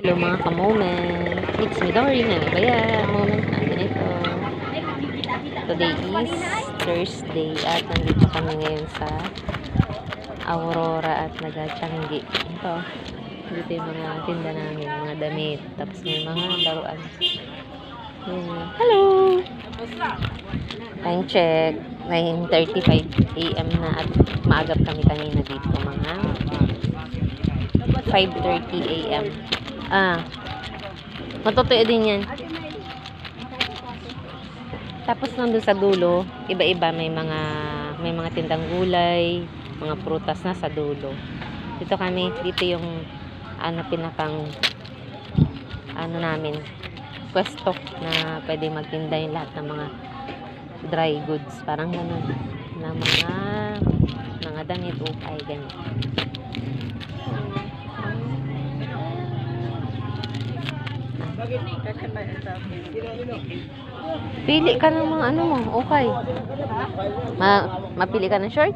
Hello mga ka-moment. It's me, Dory. Ano ba yan? Moment na ganito. Today is Thursday at nandito kami ngayon sa Aurora at nag-Changi. Ito. Dito yung mga tinda namin. Mga damit. Tapos may mga laruan. Hello! Time check. 9:35 AM na at maagap kami kanina dito. Mga 5:30 AM. Matutuyo din yan. Tapos nandun sa dulo, iba-iba may mga tindang gulay, mga prutas na sa dulo. Dito kami, dito yung pinakang namin, pwesto na pwede magtinda yung lahat ng mga dry goods, parang ganun, na mga damit, ukay, ganyan. Pili ka ng mga mo, okay. Mapili ka ng short?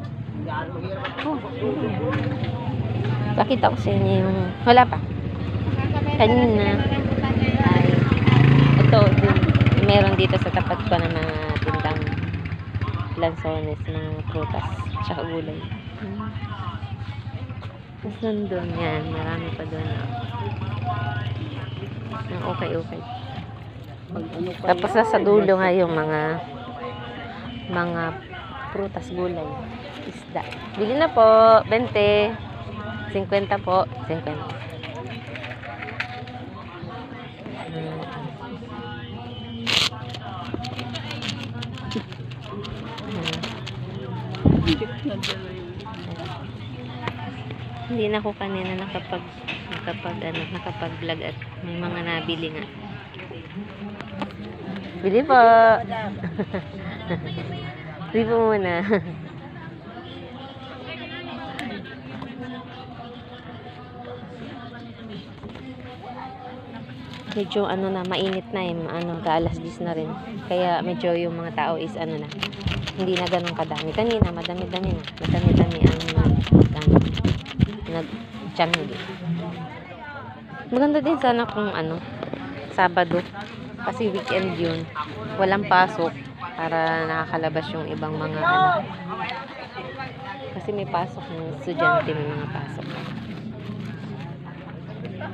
Oh. Pakita ko sa inyo yung, wala pa. Kanina. Ay, ito, meron dito sa tapat ko ng mga tindang lansones na prutas, tsaka gulay. Tapos nandun yan, marami pa doon. Okay. Tapos nasa dulo nga yung mga prutas, gulay, isda. Bili na po, 20, 50 po, 50. Hindi na ako kanina nakapag-vlog at may mga nabili nga. Bili po. Bili po muna. Medyo na, mainit na alas 10 na rin. Kaya medyo yung mga tao is hindi na ganun kadami. Kanina madami-dami na. Madami-dami nag-Changi. Maganda din sana kung Sabado. Kasi weekend yun. Walang pasok para nakakalabas yung ibang mga Kasi may pasok ng estudyante, may mga pasok.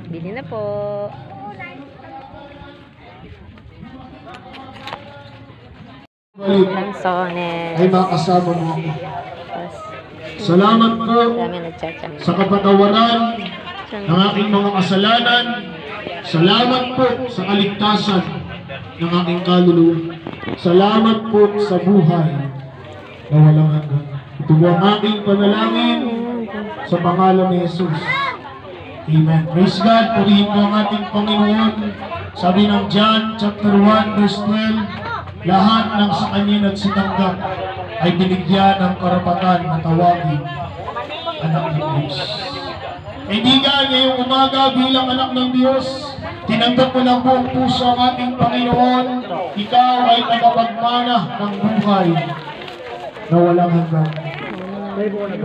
Bili na po. Lansones. Ay makasama mo. Salamat po sa kapatawaran ng aking mga kasalanan. Salamat po sa kaligtasan ng aking kaluluwa. Salamat po sa buhay na walang hanggan. Ito po ang aking panalangin sa pangalan ni Jesus. Amen. Praise God. Purihin po ang ating Panginoon. Sabi ng John chapter 1 verse 12, lahat ng sa kanya nagsitanggap ay binigyan ng karapatan na tawagin anak ng Diyos. Kaibigan, ngayong umaga bilang anak ng Diyos, tinanggap mo ng buong puso ang ating Panginoon. Ikaw ay tagapagmana ng buhay na walang hanggan.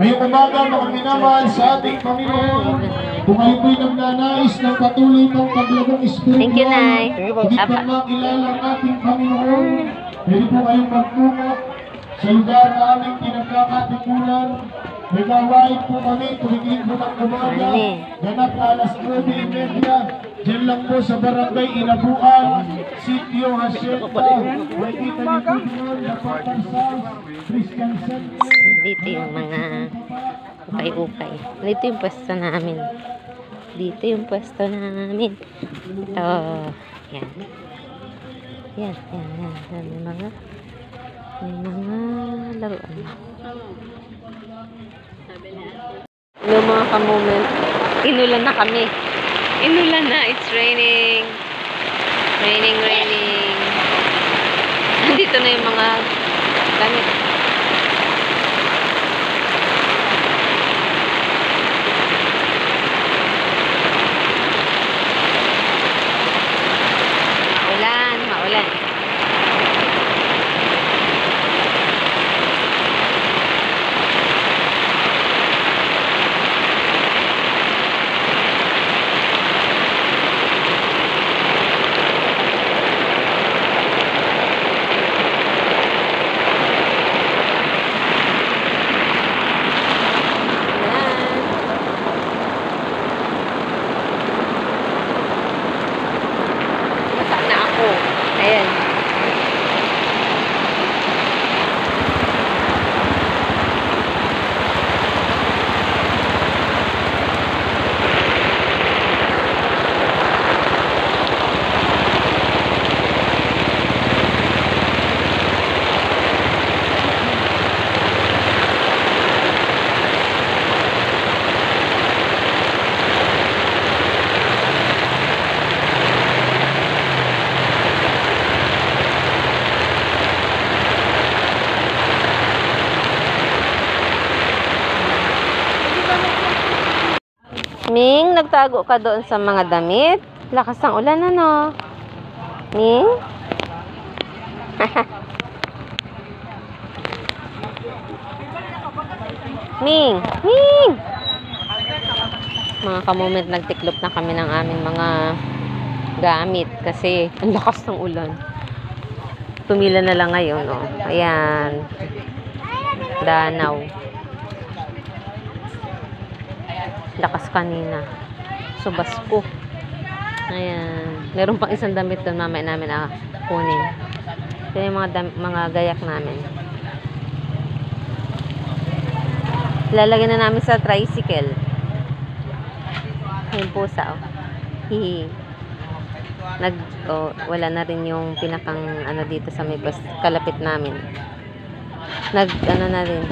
Ngayong umaga, mga minamahal sa ating Panginoon, kung kayo po'y nagnanais ng patuloy ng paglabong espiritual, higit na makilala ang ating Panginoon, pwede po kayong magtungo sa lugar na aming pinagkakatipunan. May gawain po kami tuwing linggo ng umaga, ganap na alas 9:30. Diyan lang po sa Barangay Inabuan, Sitio Hacienda. Makikita niyo po doon na Papa South Christian Center. Dito yung mga ukay-ukay. Dito yung pwesto namin. Ito. Yan. May mga laruan. Hello mga ka-moment. Inulan na kami. It's raining. Raining. Nandito na yung mga gamit. Maulan. Ming, nagtago ka doon sa mga damit. Lakas ng ulan, ano? Ming? Ming! Ming! Mga kamoment, nagtiklop na kami ng aming mga gamit kasi ang lakas ng ulan. Tumila na lang ngayon, oh. Ayan. Danaw. Lakas kanina. Subas ko. Ayan. Meron pang isang damit doon, mamaya namin kunin. Ito yung mga gayak namin. Lalagyan na namin sa tricycle. Yung pusa, oh. Hihi. Wala na rin yung pinakang ano dito sa may kalapit namin. Na rin.